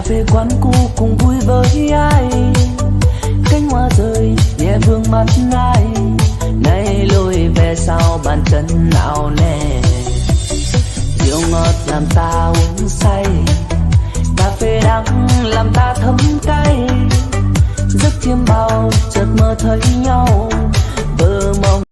phê quán cũ cùng vui với ai, cánh hoa rơi nhẹ vương mắt ai, nay lùi về sau bàn chân nào nề. Rượu ngọt làm ta uống say, cà phê đắng làm ta thấm cay, giấc chiêm bao chợt mơ thấy nhau,